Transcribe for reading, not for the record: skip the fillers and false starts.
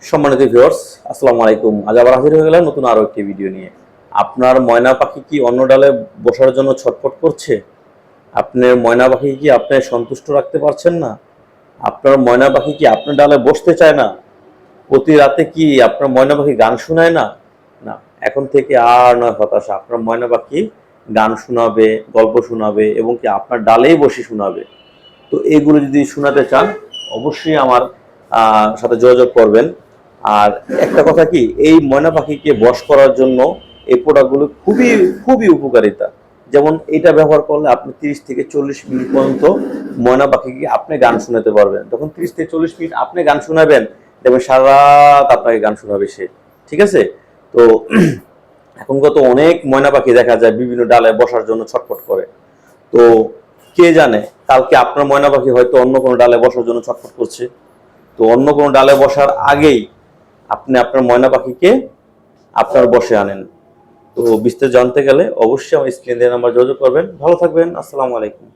সম্মানিত ভিউয়ার্স, আসসালামু আলাইকুম। আজ আবার হাজির হয়ে গেলাম নতুন আরো একটি ভিডিও নিয়ে। আপনার ময়না পাখি কি অন্য ডালে বসার জন্য ছটফট করছে? আপনার ময়না পাখি কি আপনি সন্তুষ্ট রাখতে পারছেন না? আপনার ময়না পাখি কি আপনার ডালে বসতে চায় না? প্রতি রাতে কি আপনার ময়না পাখি গান শোনায় না? না, এখন থেকে আর নয় হতাশা। আপনার ময়না পাখি গান শোনাবে, গল্প শোনাবে এবং কি আপনার ডালেই বসে শোনাবে। তো এগুলো যদি শোনাতে চান অবশ্যই আমার সাথে যোগাযোগ করবেন। আর একটা কথা কি, এই ময়না পাখিকে বশ করার জন্য এই প্রোডাক্টগুলো খুবই খুবই উপকারিতা। যেমন এটা ব্যবহার করলে আপনি 30 থেকে 40 মিনিট পর্যন্ত ময়না পাখিকে আপনি গান শোনাতে পারবেন। যখন 30 থেকে 40 মিনিট আপনি গান শোনাবেন, দেখবেন সারা রাত আপনাকে গান শোনাবে সে। ঠিক আছে? তো এখনকার তো অনেক ময়না পাখি দেখা যায় বিভিন্ন ডালে বসার জন্য ছটফট করে। তো কে জানে কালকে আপনার ময়না পাখি হয়তো অন্য কোনো ডালে বসার জন্য ছটফট করছে। তো অন্য কোনো ডালে বসার আগেই আপনি আপনার ময়না পাখিকে আপনার বসে আনেন। তো বিস্তারিত জানতে গেলে অবশ্যই আমার স্ক্রিনে দেওয়া নাম্বার যোগাযোগ করবেন। ভালো থাকবেন। আসসালামু আলাইকুম।